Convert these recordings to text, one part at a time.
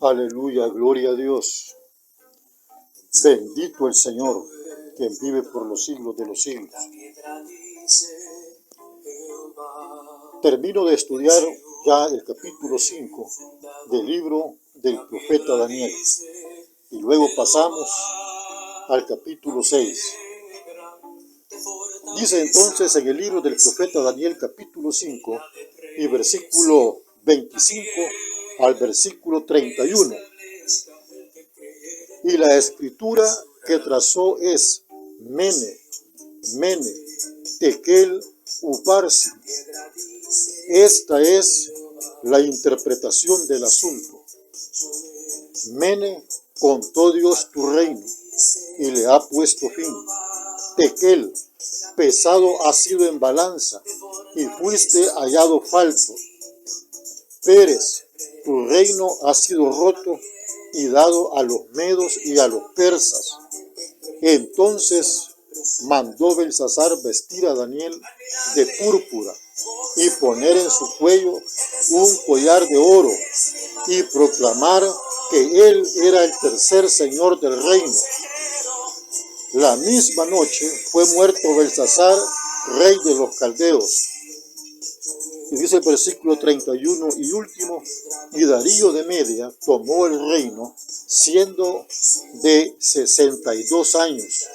Aleluya, gloria a Dios. Bendito el Señor, quien vive por los siglos de los siglos. Termino de estudiar ya el capítulo 5 del libro del profeta Daniel. Y luego pasamos al capítulo 6. Dice entonces en el libro del profeta Daniel, capítulo 5, y versículo 25 al versículo 31. Y la escritura que trazó es Mene, Tekel, Uparsi. Esta es la interpretación del asunto. Mene, contó Dios tu reino y le ha puesto fin. Tekel, pesado ha sido en balanza y fuiste hallado falto. Pérez, tu reino ha sido roto y dado a los medos y a los persas. Entonces mandó Belsasar vestir a Daniel de púrpura y poner en su cuello un collar de oro y proclamar que él era el tercer señor del reino. La misma noche fue muerto Belsasar, rey de los caldeos. Y dice el versículo 31 y último, y Darío de Media tomó el reino siendo de 62 años.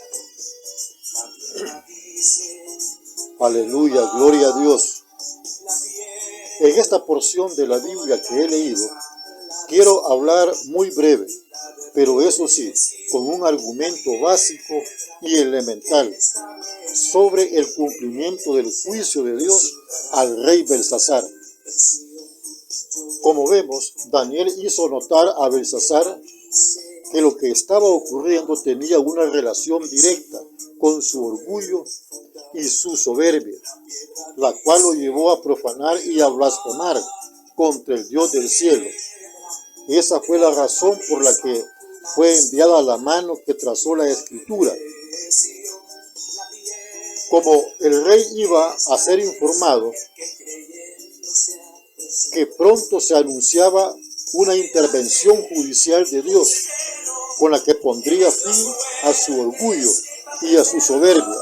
Aleluya, gloria a Dios. En esta porción de la Biblia que he leído, quiero hablar muy breve, pero eso sí, con un argumento básico y elemental sobre el cumplimiento del juicio de Dios al rey Belsasar. Como vemos, Daniel hizo notar a Belsasar que lo que estaba ocurriendo tenía una relación directa con su orgullo y su soberbia, la cual lo llevó a profanar y a blasfemar contra el Dios del cielo. Esa fue la razón por la que fue enviada la mano que trazó la escritura. Como el rey iba a ser informado que pronto se anunciaba una intervención judicial de Dios con la que pondría fin a su orgullo y a su soberbia.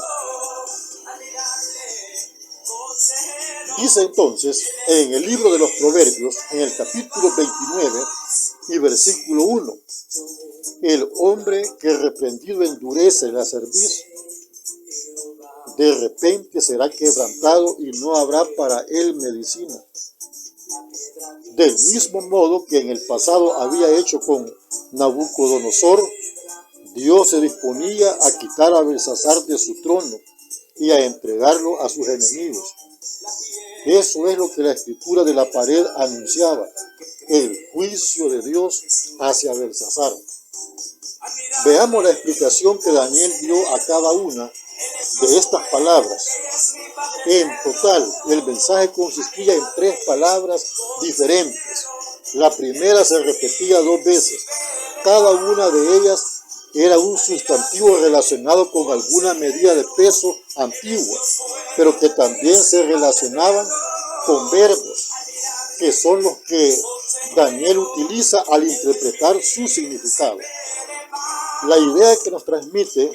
Dice entonces en el libro de los Proverbios, en el capítulo 29 y versículo 1, el hombre que reprendido endurece la cerviz, de repente será quebrantado y no habrá para él medicina. Del mismo modo que en el pasado había hecho con Nabucodonosor, Dios se disponía a quitar a Belsasar de su trono y a entregarlo a sus enemigos. Eso es lo que la escritura de la pared anunciaba, el juicio de Dios hacia Belsasar. Veamos la explicación que Daniel dio a cada una de estas palabras. En total, el mensaje consistía en 3 palabras diferentes. La primera se repetía 2 veces. Cada una de ellas era un sustantivo relacionado con alguna medida de peso antigua, pero que también se relacionaban con verbos, que son los que Daniel utiliza al interpretar su significado. La idea que nos transmite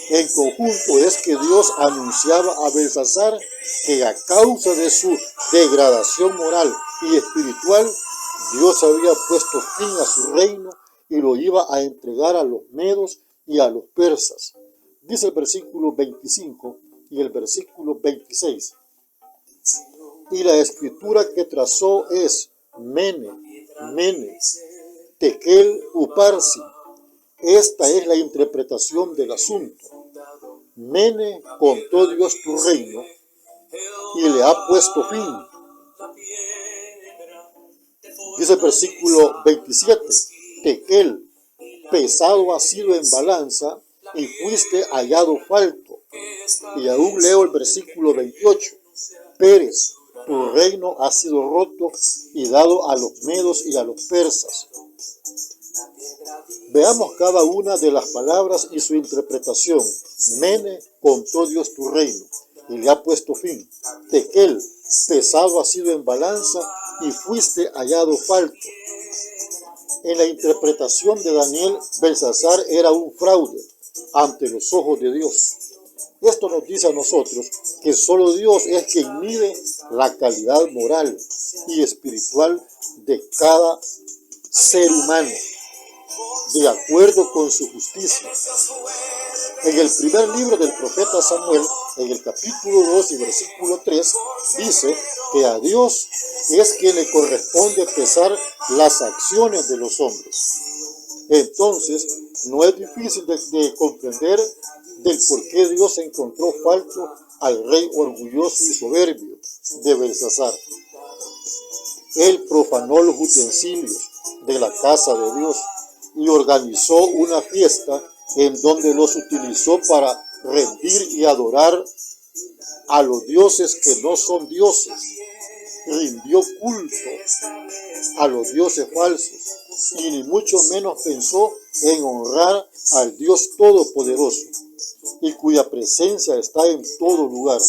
en conjunto es que Dios anunciaba a Belsasar que a causa de su degradación moral y espiritual, Dios había puesto fin a su reino y lo iba a entregar a los medos y a los persas. Dice el versículo 25 y el versículo 26. Y la escritura que trazó es Mene, Tekel, Uparsi. Esta es la interpretación del asunto. Mene, contó Dios tu reino y le ha puesto fin. Dice el versículo 27. Tekel, pesado ha sido en balanza y fuiste hallado falto. Y aún leo el versículo 28. Pérez, tu reino ha sido roto y dado a los medos y a los persas. Veamos cada una de las palabras y su interpretación. Mene, contó Dios tu reino y le ha puesto fin. Tekel, pesado ha sido en balanza y fuiste hallado falto. En la interpretación de Daniel, Belsasar era un fraude ante los ojos de Dios. Esto nos dice a nosotros que solo Dios es quien mide la calidad moral y espiritual de cada ser humano, de acuerdo con su justicia. En el primer libro del profeta Samuel, en el capítulo 2 y versículo 3, dice que a Dios es quien le corresponde pesar las acciones de los hombres. Entonces, no es difícil de comprender del por qué Dios encontró falto al rey orgulloso y soberbio de Belsasar. Él profanó los utensilios de la casa de Dios y organizó una fiesta en donde los utilizó para rendir y adorar a los dioses que no son dioses. Rindió culto a los dioses falsos y ni mucho menos pensó en honrar al Dios Todopoderoso y cuya presencia está en todo lugar.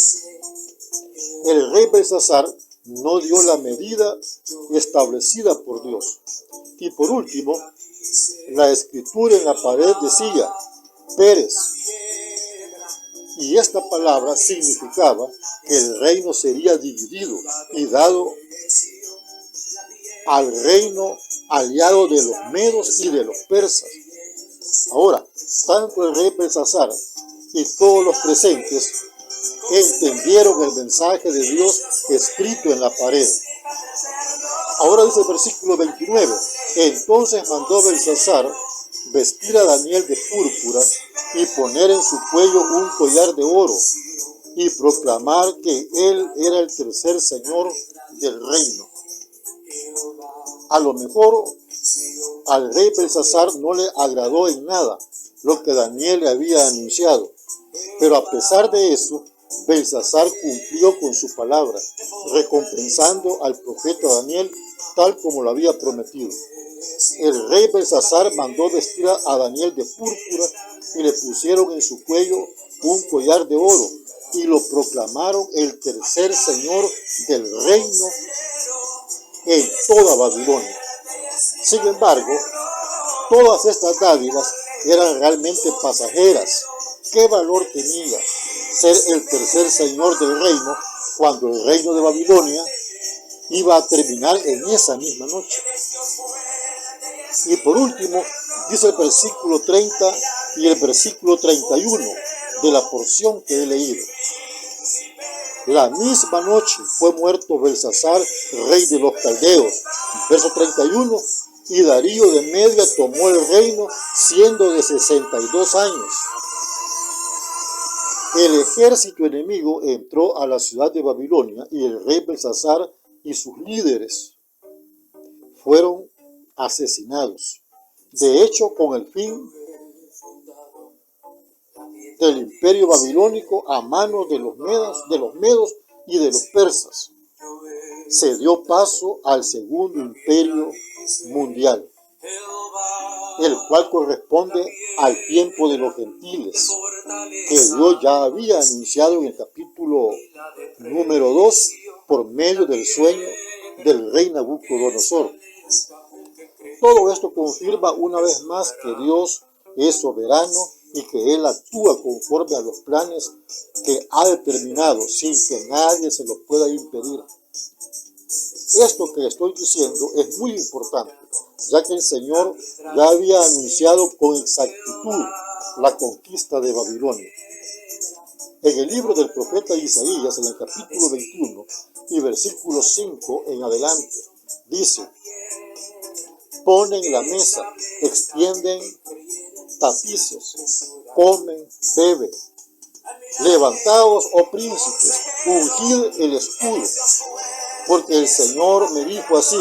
El rey Belsasar no dio la medida establecida por Dios. Y por último, la escritura en la pared decía Pérez. Y esta palabra significaba que el reino sería dividido y dado al reino aliado de los medos y de los persas. Ahora, tanto el rey Belsasar y todos los presentes entendieron el mensaje de Dios escrito en la pared. Ahora dice el versículo 29, entonces mandó Belsasar vestir a Daniel de púrpura y poner en su cuello un collar de oro y proclamar que él era el tercer señor del reino. A lo mejor al rey Belsasar no le agradó en nada lo que Daniel le había anunciado, pero a pesar de eso, Belsasar cumplió con su palabra, recompensando al profeta Daniel tal como lo había prometido. El rey Belsasar mandó vestir a Daniel de púrpura y le pusieron en su cuello un collar de oro y lo proclamaron el tercer señor del reino en toda Babilonia. Sin embargo, todas estas dádivas eran realmente pasajeras. ¿Qué valor tenía ser el tercer señor del reino cuando el reino de Babilonia iba a terminar en esa misma noche? Y por último, dice el versículo 30 y el versículo 31 de la porción que he leído. La misma noche fue muerto Belsasar, rey de los caldeos. Verso 31, y Darío de Media tomó el reino siendo de 62 años. El ejército enemigo entró a la ciudad de Babilonia y el rey Belsasar y sus líderes fueron asesinados. De hecho, con el fin del imperio babilónico a manos de los medos y de los persas, se dio paso al segundo imperio mundial, el cual corresponde al tiempo de los gentiles, que Dios ya había anunciado en el capítulo número 2 por medio del sueño del rey Nabucodonosor. Todo esto confirma una vez más que Dios es soberano y que Él actúa conforme a los planes que ha determinado sin que nadie se lo pueda impedir. Esto que estoy diciendo es muy importante, ya que el Señor ya había anunciado con exactitud la conquista de Babilonia. En el libro del profeta Isaías, en el capítulo 21 y versículo 5 en adelante, dice: ponen la mesa, extienden tapices, comen, beben. Levantaos, oh príncipes, ungid el escudo, porque el Señor me dijo así: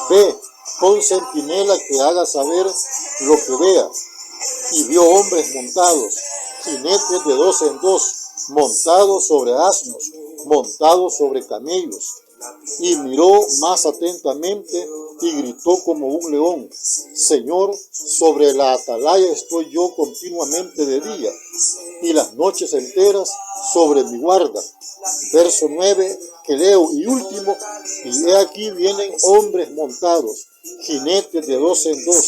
ve, pon centinela que haga saber lo que vea. Y vio hombres montados, jinetes de 2 en 2, montados sobre asnos, montados sobre camellos. Y miró más atentamente, y gritó como un león: Señor, sobre la atalaya estoy yo continuamente de día, y las noches enteras sobre mi guarda. Verso 9 que leo y último: y he aquí vienen hombres montados, jinetes de 2 en 2.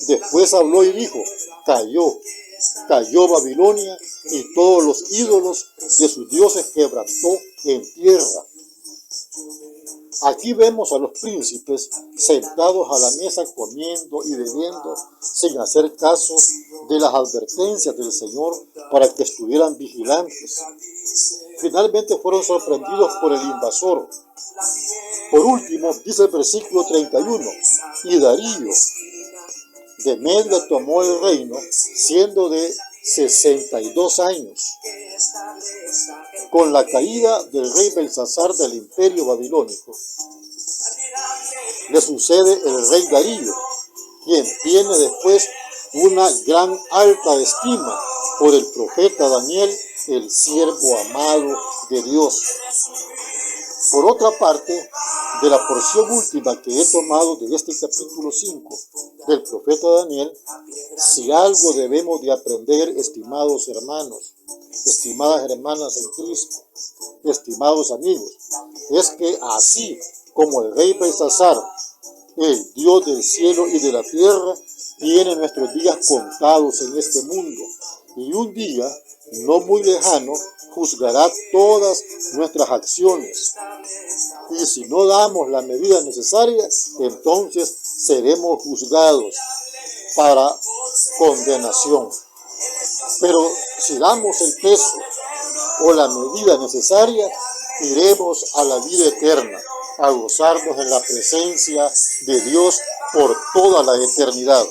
Después habló y dijo: cayó Babilonia, y todos los ídolos de sus dioses quebrantó en tierra. Aquí vemos a los príncipes sentados a la mesa comiendo y bebiendo sin hacer caso de las advertencias del Señor para que estuvieran vigilantes. Finalmente fueron sorprendidos por el invasor. Por último, dice el versículo 31, y Darío de Media tomó el reino, siendo de 62 años. Con la caída del rey Belsasar del imperio babilónico, le sucede el rey Darío, quien tiene después una gran alta estima por el profeta Daniel, el siervo amado de Dios. Por otra parte, de la porción última que he tomado de este capítulo 5 del profeta Daniel, si algo debemos de aprender, estimados hermanos, estimadas hermanas en Cristo, estimados amigos, es que así como el rey Belsasar, el Dios del cielo y de la tierra, tiene nuestros días contados en este mundo, y un día no muy lejano juzgará todas nuestras acciones. Y si no damos la medida necesaria, entonces seremos juzgados para condenación. Pero si damos el peso o la medida necesaria, iremos a la vida eterna, a gozarnos en la presencia de Dios por toda la eternidad.